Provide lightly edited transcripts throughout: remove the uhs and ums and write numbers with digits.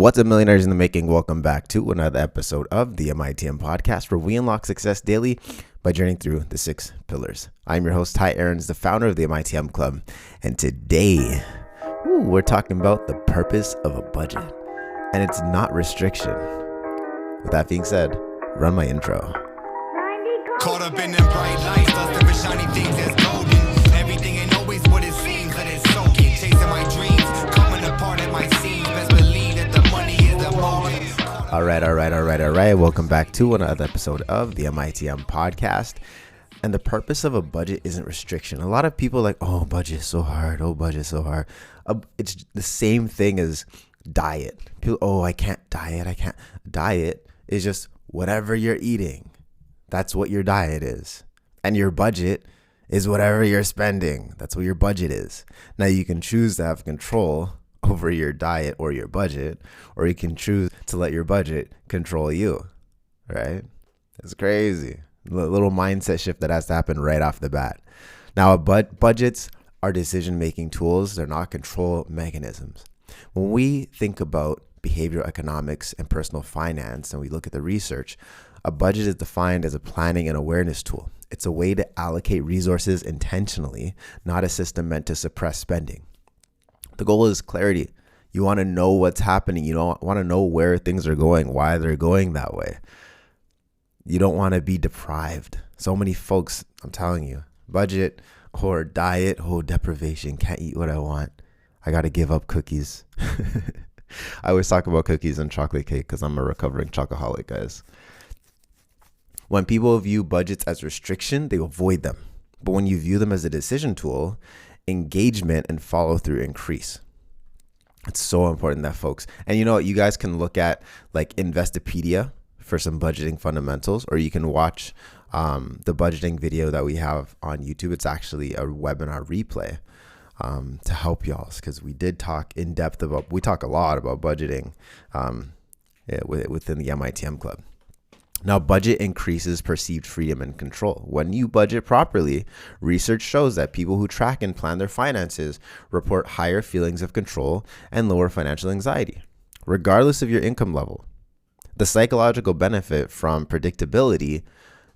What's up, millionaires in the making? Welcome back to another episode of the MITM Podcast, where we unlock success daily by journeying through the 6 pillars. I'm your host, Tye Aarons, the founder of the MITM Club, and today we're talking about the purpose of a budget, and it's not restriction. With that being said, run my intro. Caught up in them bright lights, lusting for shiny things that's golden. Everything ain't always what it seems, that it's soaking. Chasing my dreams, coming apart at my seams. Best believe that the money is the motive. All right. Welcome back to another episode of the MITM Podcast. And the purpose of a budget isn't restriction. A lot of people are like, oh, budget is so hard. It's the same thing as diet. People, I can't diet. Diet is just whatever you're eating. That's what your diet is. And your budget is whatever you're spending. That's what your budget is. Now you can choose to have control over your diet or your budget, or you can choose to let your budget control you, right? It's crazy. A little mindset shift that has to happen right off the bat. Now, budgets are decision-making tools. They're not control mechanisms. When we think about behavioral economics and personal finance, and we look at the research, a budget is defined as a planning and awareness tool. It's a way to allocate resources intentionally, not a system meant to suppress spending. The goal is clarity. You want to know what's happening. You don't want to know where things are going, why they're going that way. You don't want to be deprived. So many folks, I'm telling you, budget or diet, deprivation, can't eat what I want. I got to give up cookies. I always talk about cookies and chocolate cake because I'm a recovering chocoholic, guys. When people view budgets as restriction, they avoid them. But when you view them as a decision tool, engagement and follow through increase. It's so important that folks, and you know what, you guys can look at like Investopedia for some budgeting fundamentals, or you can watch the budgeting video that we have on YouTube. It's actually a webinar replay to help y'all, because we did talk in depth we talk a lot about budgeting within the MITM Club. Now, budget increases perceived freedom and control. When you budget properly, research shows that people who track and plan their finances report higher feelings of control and lower financial anxiety, regardless of your income level. The psychological benefit from predictability,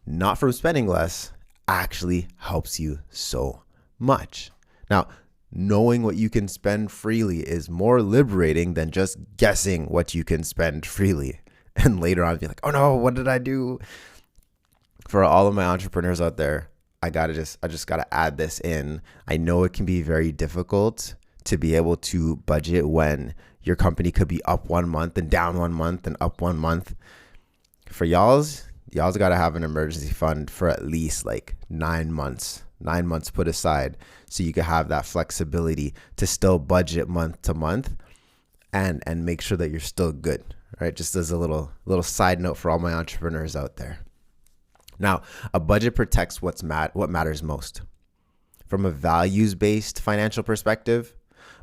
not from spending less, actually helps you so much. Now, knowing what you can spend freely is more liberating than just guessing what you can spend freely. And later on be like, oh no, what did I do? For all of my entrepreneurs out there, I just gotta add this in. I know it can be very difficult to be able to budget when your company could be up 1 month and down 1 month and up 1 month. For y'all's gotta have an emergency fund for at least like 9 months. 9 months put aside so you can have that flexibility to still budget month to month and make sure that you're still good. Right, just as a little side note for all my entrepreneurs out there. Now, a budget protects what matters most. From a values-based financial perspective,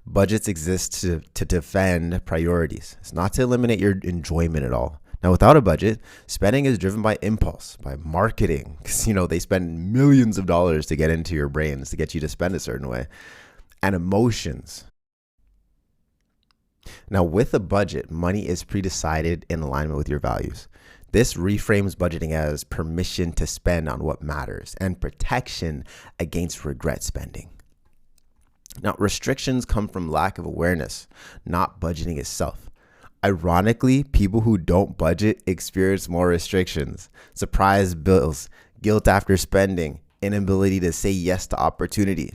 budgets exist to defend priorities. It's not to eliminate your enjoyment at all. Now, without a budget, spending is driven by impulse, by marketing, because they spend millions of dollars to get into your brains to get you to spend a certain way, and emotions. Now, with a budget, money is pre-decided in alignment with your values. This reframes budgeting as permission to spend on what matters and protection against regret spending. Now, restrictions come from lack of awareness, not budgeting itself. Ironically, people who don't budget experience more restrictions, surprise bills, guilt after spending, inability to say yes to opportunities.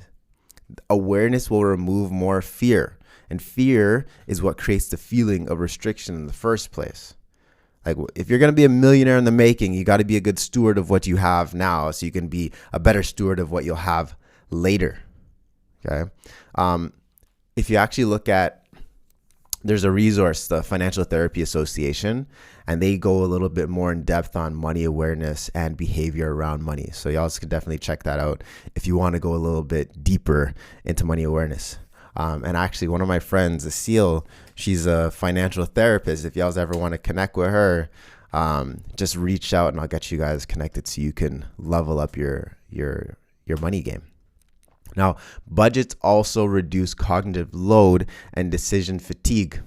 Awareness will remove more fear. And fear is what creates the feeling of restriction in the first place. Like, if you're going to be a millionaire in the making, you got to be a good steward of what you have now so you can be a better steward of what you'll have later. Okay. If you actually look at, there's a resource, the Financial Therapy Association, and they go a little bit more in depth on money awareness and behavior around money. So y'all can definitely check that out if you want to go a little bit deeper into money awareness. And actually, one of my friends, Asil, she's a financial therapist. If y'all ever want to connect with her, just reach out and I'll get you guys connected so you can level up your money game. Now, budgets also reduce cognitive load and decision fatigue.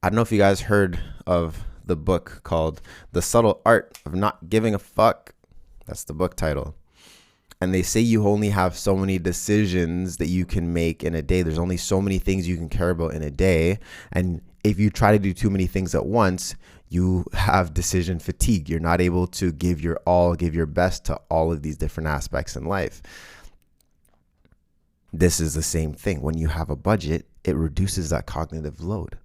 I don't know if you guys heard of the book called The Subtle Art of Not Giving a Fuck. That's the book title. And they say you only have so many decisions that you can make in a day. There's only so many things you can care about in a day. And if you try to do too many things at once, you have decision fatigue. You're not able to give your all, give your best to all of these different aspects in life. This is the same thing. When you have a budget, it reduces that cognitive load.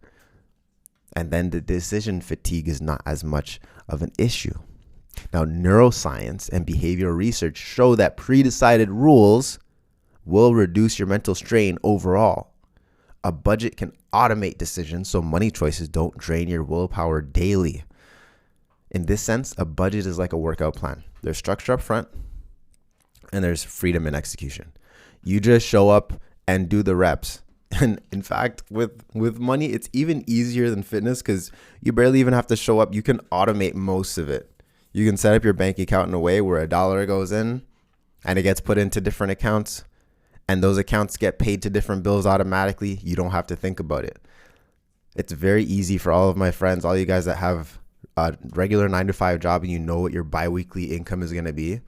And then the decision fatigue is not as much of an issue. Now, neuroscience and behavioral research show that pre-decided rules will reduce your mental strain overall. A budget can automate decisions so money choices don't drain your willpower daily. In this sense, a budget is like a workout plan. There's structure up front and there's freedom in execution. You just show up and do the reps. And in fact, with money, it's even easier than fitness because you barely even have to show up. You can automate most of it. You can set up your bank account in a way where $1 goes in and it gets put into different accounts, and those accounts get paid to different bills automatically. You don't have to think about it. It's very easy for all of my friends, all you guys that have a regular 9-to-5 job and you know what your biweekly income is going to be.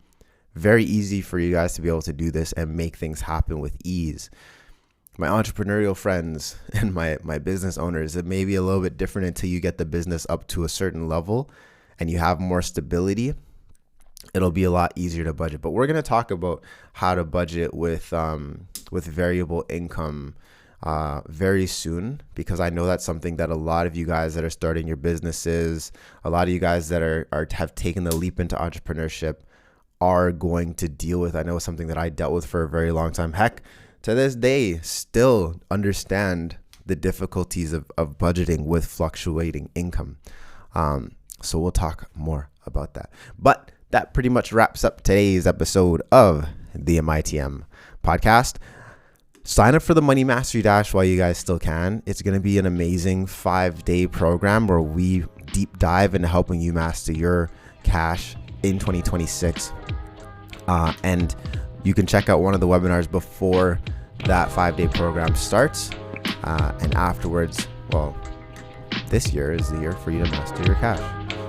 Very easy for you guys to be able to do this and make things happen with ease. My entrepreneurial friends and my business owners, it may be a little bit different until you get the business up to a certain level and you have more stability. It'll be a lot easier to budget. But we're going to talk about how to budget with variable income very soon, because I know that's something that a lot of you guys that are starting your businesses, a lot of you guys that have taken the leap into entrepreneurship are going to deal with. I know it's something that I dealt with for a very long time. Heck, to this day, still understand the difficulties of budgeting with fluctuating income. So we'll talk more about that. But that pretty much wraps up today's episode of the MITM podcast. Sign up for the Money Mastery Dash while you guys still can. It's going to be an amazing 5-day program where we deep dive into helping you master your cash in 2026. And you can check out one of the webinars before that 5-day program starts. And afterwards, well, this year is the year for you to master your cash.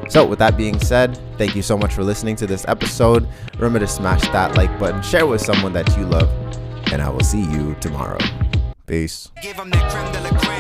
So with that being said, thank you so much for listening to this episode. Remember to smash that like button, share with someone that you love, and I will see you tomorrow. Peace. Give 'em the creme de la creme.